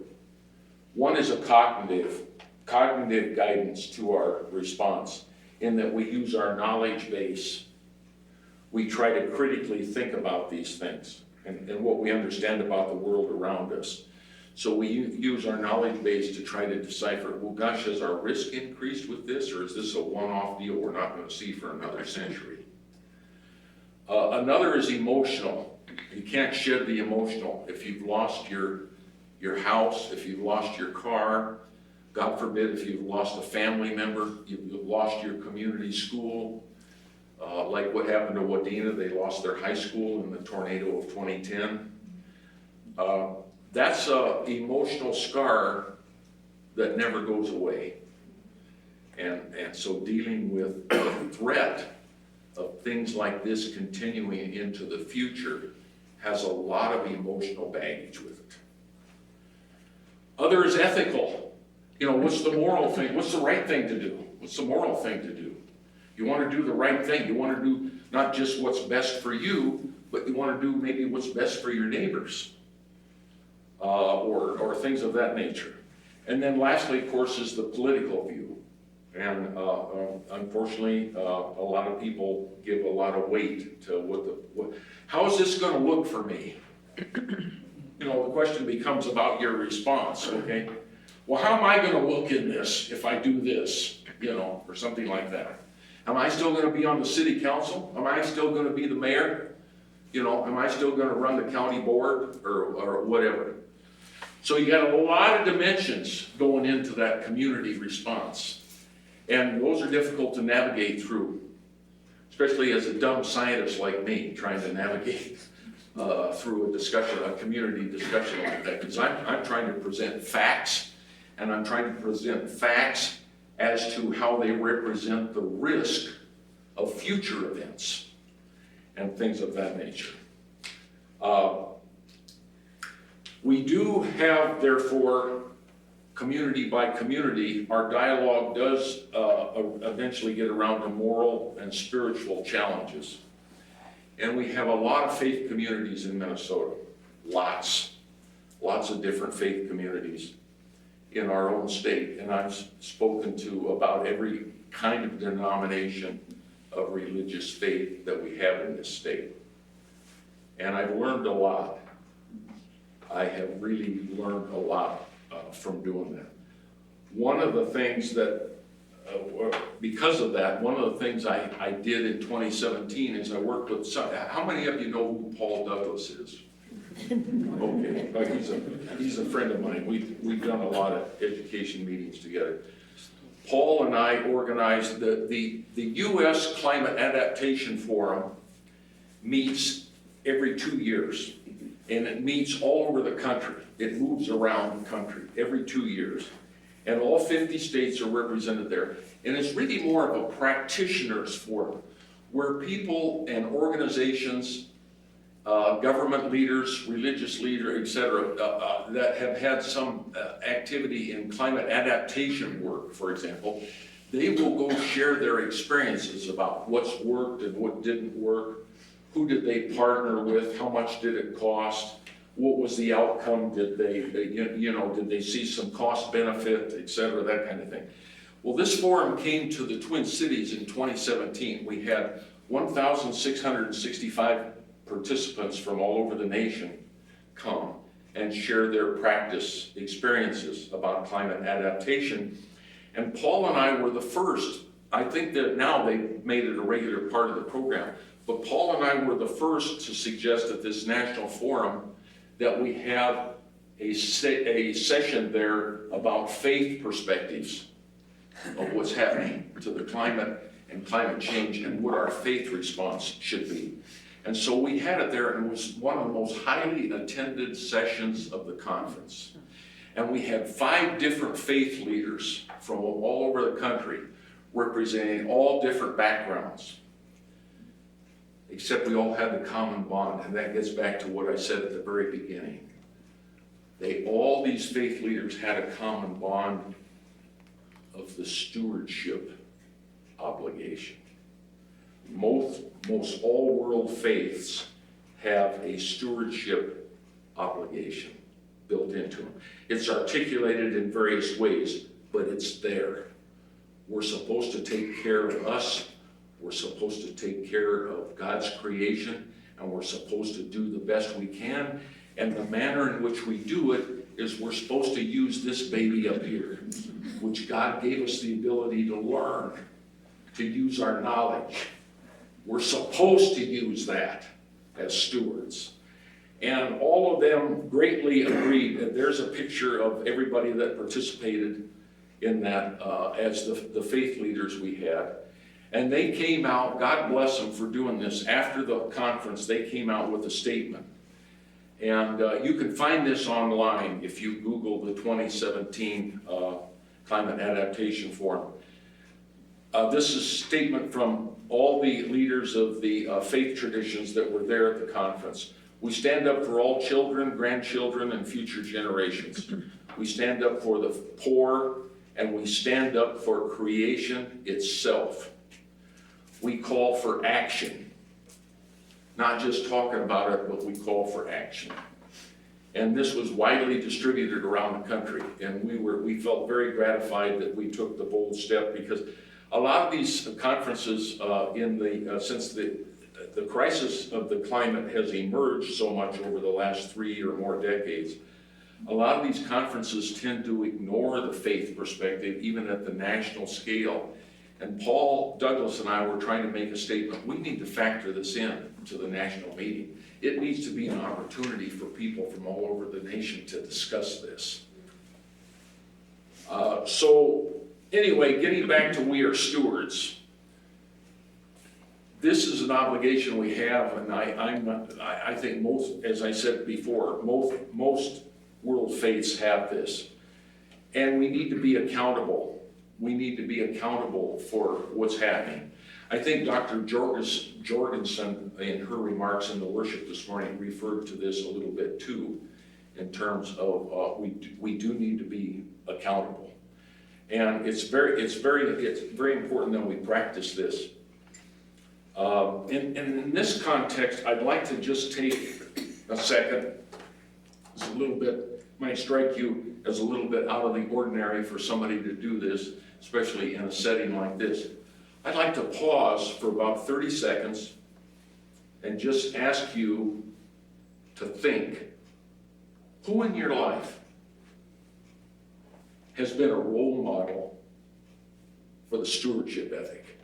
One is a cognitive guidance to our response, in that we use our knowledge base. We try to critically think about these things and what we understand about the world around us. So we use our knowledge base to try to decipher, well, gosh, has our risk increased with this, or is this a one-off deal we're not going to see for another century? Another is emotional. You can't shed the emotional. If you've lost your house, if you've lost your car, God forbid if you've lost a family member, you've lost your community school, like what happened to Wadena, they lost their high school in the tornado of 2010. That's an emotional scar that never goes away. And so dealing with the threat of things like this continuing into the future has a lot of emotional baggage with it. Other is ethical. You know, what's the moral thing? What's the right thing to do? What's the moral thing to do? You want to do the right thing. You want to do not just what's best for you, but you want to do maybe what's best for your neighbors, or things of that nature. And then lastly, of course, is the political view. And unfortunately, a lot of people give a lot of weight to how is this going to look for me? You know, the question becomes about your response, okay? Well, how am I going to look in this if I do this, you know, or something like that? Am I still going to be on the city council? Am I still going to be the mayor? You know, am I still going to run the county board or whatever? So you got a lot of dimensions going into that community response. And those are difficult to navigate through, especially as a dumb scientist like me trying to navigate through a community discussion like that. Because I'm trying to present facts, and I'm trying to present facts as to how they represent the risk of future events and things of that nature. We do have, therefore, community by community, our dialogue does eventually get around to moral and spiritual challenges. And we have a lot of faith communities in Minnesota, lots of different faith communities in our own state. And I've spoken to about every kind of denomination of religious faith that we have in this state. And I've learned a lot. I have really learned a lot from doing that. One of the things that, because of that, one of the things I did in 2017 is I worked with some, how many of you know who Paul Douglas is? Okay, he's a friend of mine. We've done a lot of education meetings together. Paul and I organized the U.S. Climate Adaptation Forum meets every 2 years, and it meets all over the country. It moves around the country every 2 years, and all 50 states are represented there. And it's really more of a practitioners forum, where people and organizations, government leaders, religious leaders, etc., that have had some activity in climate adaptation work, for example, they will go share their experiences about what's worked and what didn't work, who did they partner with, how much did it cost, what was the outcome, did they see some cost benefit, etc., that kind of thing. Well, this forum came to the Twin Cities in 2017. We had 1,665 participants from all over the nation come and share their practice experiences about climate adaptation. And Paul and I were the first. I think that now they've made it a regular part of the program, but Paul and I were the first to suggest at this national forum that we have a session there about faith perspectives of what's happening to the climate and climate change and what our faith response should be. And so we had it there, and it was one of the most highly attended sessions of the conference. And we had 5 different faith leaders from all over the country representing all different backgrounds. Except we all had the common bond, and that gets back to what I said at the very beginning. All these faith leaders had a common bond of the stewardship obligation. Most all world faiths have a stewardship obligation built into them. It's articulated in various ways, but it's there. We're supposed to take care of us. We're supposed to take care of God's creation, and we're supposed to do the best we can. And the manner in which we do it is we're supposed to use this baby up here, which God gave us the ability to learn, to use our knowledge. We're supposed to use that as stewards. And all of them greatly agreed. And there's a picture of everybody that participated in that as the faith leaders we had. And they came out, God bless them for doing this, after the conference, they came out with a statement. And you can find this online if you Google the 2017 Climate Adaptation Forum. This is a statement from all the leaders of the faith traditions that were there at the conference. We stand up for all children, grandchildren, and future generations. We stand up for the poor, and we stand up for creation itself. We call for action. Not just talking about it, but we call for action. And this was widely distributed around the country. And we felt very gratified that we took the bold step, because a lot of these conferences since the crisis of the climate has emerged so much over the last 3 or more decades, a lot of these conferences tend to ignore the faith perspective, even at the national scale. And Paul Douglas and I were trying to make a statement. We need to factor this in to the national meeting. It needs to be an opportunity for people from all over the nation to discuss this. So anyway, getting back to we are stewards. This is an obligation we have, and I think most, as I said before, most world faiths have this. And we need to be accountable. we need to be accountable for what's happening. I think Dr. Jorgensen, in her remarks in the worship this morning, referred to this a little bit too, in terms of we do need to be accountable. And it's very important that we practice this. In this context, I'd like to just take a second. It's a little bit, might strike you as a little bit out of the ordinary for somebody to do this, especially in a setting like this. I'd like to pause for about 30 seconds and just ask you to think, who in your life has been a role model for the stewardship ethic?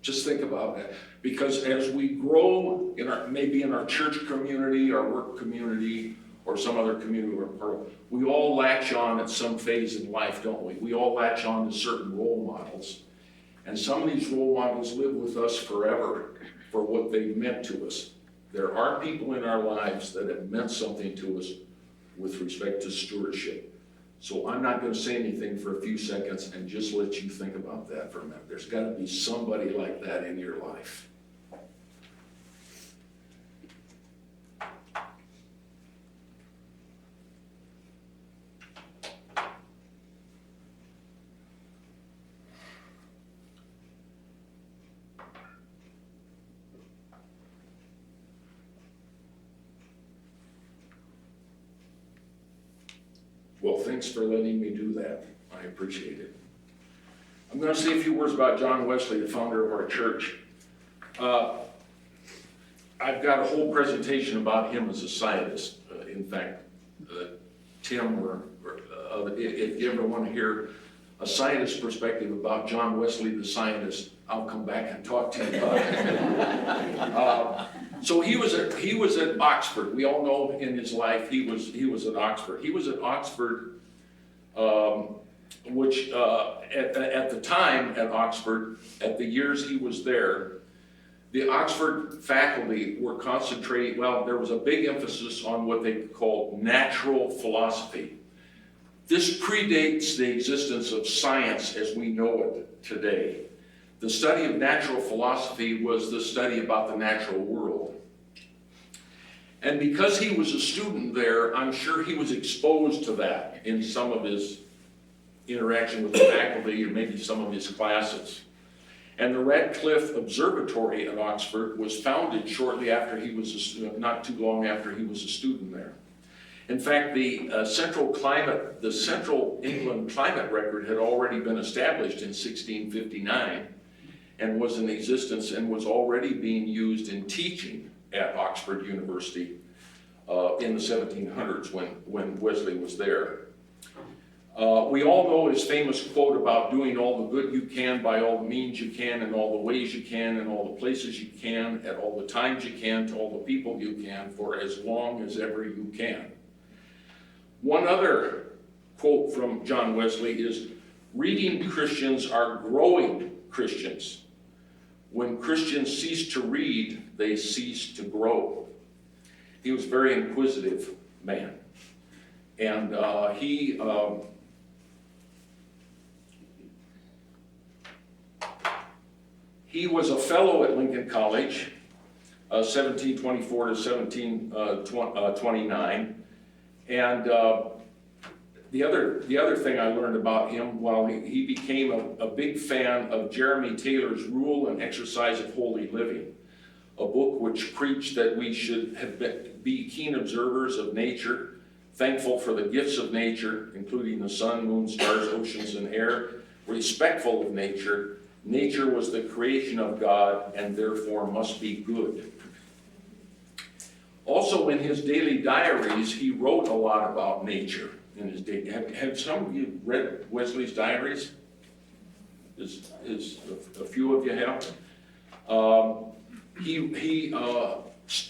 Just think about that, because as we grow maybe in our church community, our work community, or some other community we're part of, we all latch on at some phase in life, don't we? We all latch on to certain role models. And some of these role models live with us forever for what they've meant to us. There are people in our lives that have meant something to us with respect to stewardship. So I'm not going to say anything for a few seconds and just let you think about that for a minute. There's got to be somebody like that in your life. Well, thanks for letting me do that. I appreciate it. I'm going to say a few words about John Wesley, the founder of our church. I've got a whole presentation about him as a scientist. In fact, Tim, if you ever want to hear a scientist's perspective about John Wesley, the scientist, I'll come back and talk to you about it. So he was at Oxford. We all know in his life he was at Oxford. He was at Oxford, which at the time at Oxford, at the years he was there, the Oxford faculty were concentrating. Well, there was a big emphasis on what they called natural philosophy. This predates the existence of science as we know it today. The study of natural philosophy was the study about the natural world. And because he was a student there, I'm sure he was exposed to that in some of his interaction with the faculty or maybe some of his classes. And the Radcliffe Observatory at Oxford was founded shortly after he was, not too long after he was a student there. In fact, the Central England climate record had already been established in 1659 and was in existence and was already being used in teaching at Oxford University in the 1700s when Wesley was there. We all know his famous quote about doing all the good you can by all the means you can, in all the ways you can, in all the places you can, at all the times you can, to all the people you can, for as long as ever you can. One other quote from John Wesley is, reading Christians are growing Christians. When Christians cease to read, they cease to grow. He was a very inquisitive man. And he was a fellow at Lincoln College, 1724 to 1729. And the other thing I learned about him, while he became a big fan of Jeremy Taylor's Rule and Exercise of Holy Living, a book which preached that we should be keen observers of nature, thankful for the gifts of nature, including the sun, moon, stars, oceans, and air, respectful of nature. Nature was the creation of God and therefore must be good. Also, in his daily diaries, he wrote a lot about nature in his day. Have some of you read Wesley's diaries? A few of you have.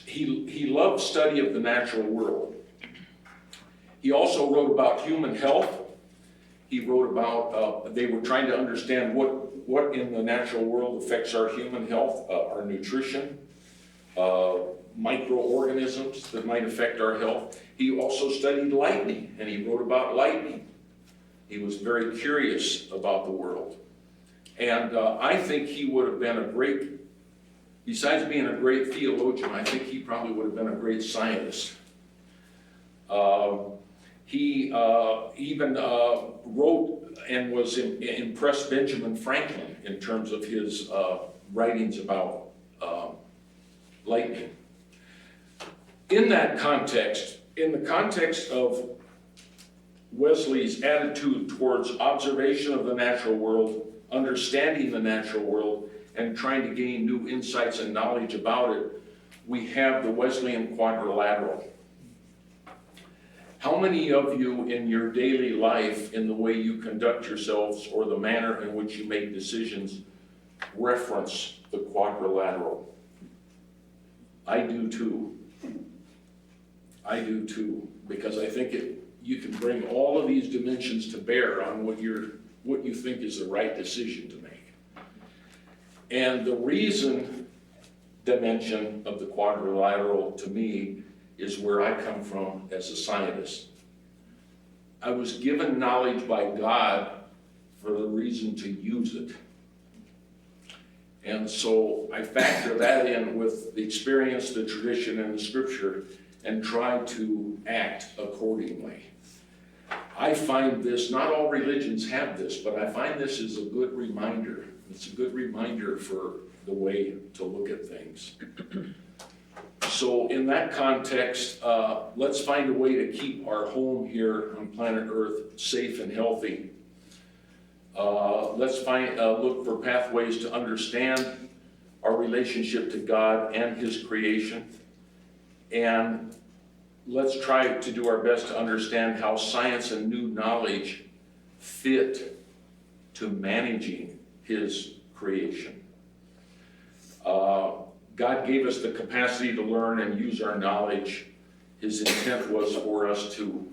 He loved study of the natural world. He also wrote about human health. He wrote about, they were trying to understand what in the natural world affects our human health, our nutrition, microorganisms that might affect our health. He also studied lightning, and he wrote about lightning. He was very curious about the world. And I think he would have been a great, besides being a great theologian, I think he probably would have been a great scientist. He even wrote and was impressed Benjamin Franklin in terms of his writings about lightning. In that context, in the context of Wesley's attitude towards observation of the natural world, understanding the natural world, and trying to gain new insights and knowledge about it, we have the Wesleyan quadrilateral. How many of you in your daily life, in the way you conduct yourselves or the manner in which you make decisions, reference the quadrilateral? I do too. I do too, because I think you can bring all of these dimensions to bear on what you think is the right decision to make. And the reason dimension of the quadrilateral to me is where I come from as a scientist. I was given knowledge by God for the reason to use it. And so I factor that in with the experience, the tradition, and the scripture, and try to act accordingly. I find this, not all religions have this, but I find this is a good reminder. It's a good reminder for the way to look at things. So in that context, let's find a way to keep our home here on planet Earth safe and healthy. Let's look for pathways to understand our relationship to God and His creation. And let's try to do our best to understand how science and new knowledge fit to managing His creation. God gave us the capacity to learn and use our knowledge. His intent was for us to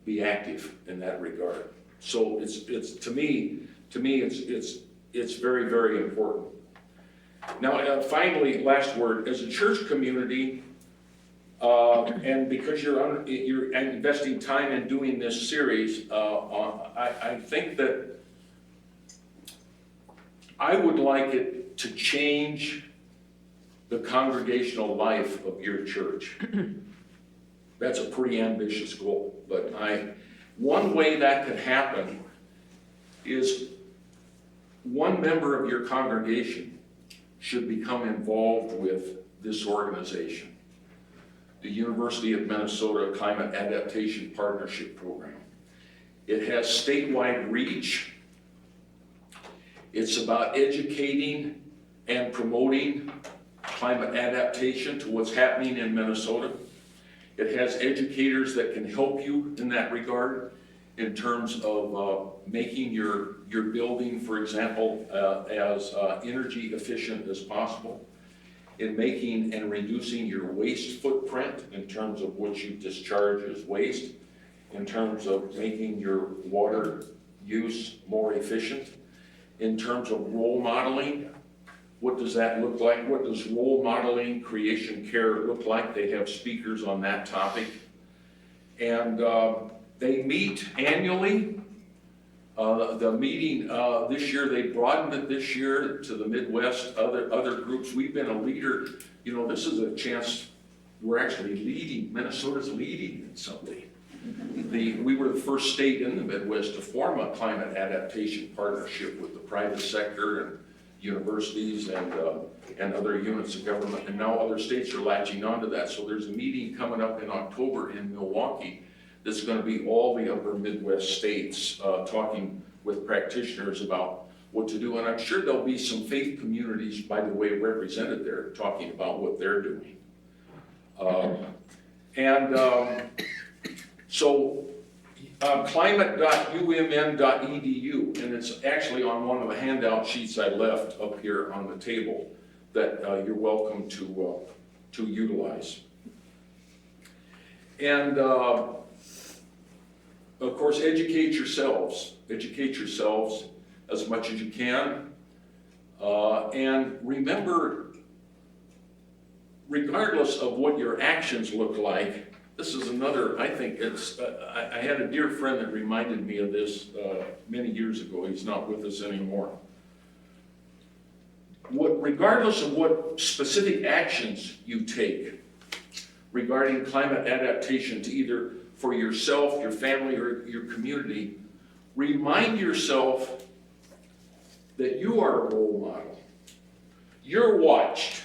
be active in that regard. So it's to me it's very, very important. Now, finally, last word, as a church community, and because you're investing time in doing this series, I think that I would like it to change the congregational life of your church. That's a pretty ambitious goal, but one way that could happen is one member of your congregation should become involved with this organization, the University of Minnesota Climate Adaptation Partnership Program. It has statewide reach. It's about educating and promoting climate adaptation to what's happening in Minnesota. It has educators that can help you in that regard in terms of making your building, for example, as energy efficient as possible, in making and reducing your waste footprint in terms of what you discharge as waste, in terms of making your water use more efficient, in terms of role modeling. What does that look like? What does role modeling, creation care look like? They have speakers on that topic. And they meet annually. The meeting this year, they broadened it this year to the Midwest, other groups. We've been a leader. You know, this is a chance, we're actually leading. Minnesota's leading in something. We were the first state in the Midwest to form a climate adaptation partnership with the private sector and universities and other units of government, and now other states are latching onto that. So there's a meeting coming up in October in Milwaukee that's going to be all the upper Midwest states talking with practitioners about what to do. And I'm sure there'll be some faith communities, by the way, represented there talking about what they're doing. So climate.umn.edu, and it's actually on one of the handout sheets I left up here on the table that you're welcome to utilize. And of course, educate yourselves as much as you can. And remember, regardless of what your actions look like, this is another, I think it's, I had a dear friend that reminded me of this many years ago. He's not with us anymore. Regardless of what specific actions you take regarding climate adaptation to either for yourself, your family, or your community, remind yourself that you are a role model. You're watched.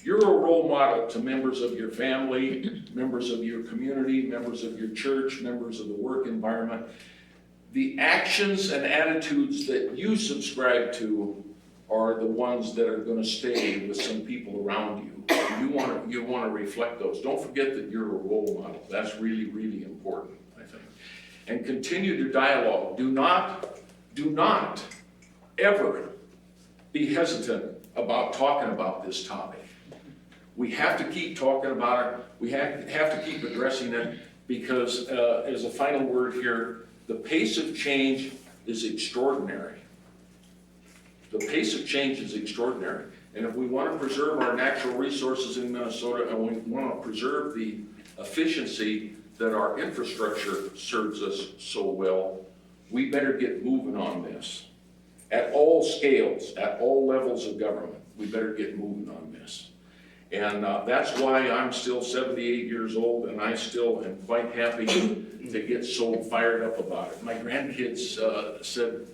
You're a role model to members of your family, members of your community, members of your church, members of the work environment. The actions and attitudes that you subscribe to are the ones that are going to stay with some people around you. You want to reflect those. Don't forget that you're a role model. That's really, really important, I think. And continue to dialogue. Do not ever be hesitant about talking about this topic. We have to keep talking about it. We have to keep addressing it because, as a final word here, the pace of change is extraordinary. The pace of change is extraordinary. And if we want to preserve our natural resources in Minnesota and we want to preserve the efficiency that our infrastructure serves us so well, we better get moving on this. At all scales, at all levels of government, we better get moving on this. And that's why I'm still 78 years old and I still am quite happy to get so fired up about it. My grandkids said,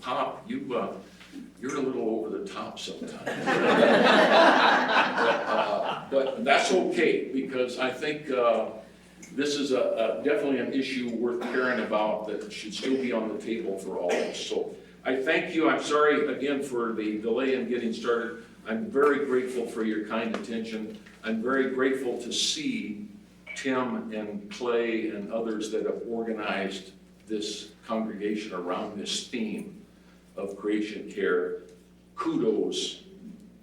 "Pop, you're a little over the top sometimes." but that's okay, because I think this is definitely an issue worth caring about that should still be on the table for all of us. So I thank you. I'm sorry again for the delay in getting started. I'm very grateful for your kind attention. I'm very grateful to see Tim and Clay and others that have organized this congregation around this theme of creation care. Kudos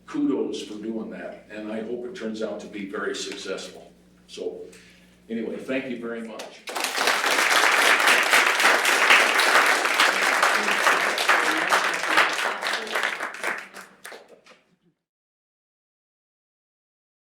for doing that, and I hope it turns out to be very successful. So anyway, thank you very much.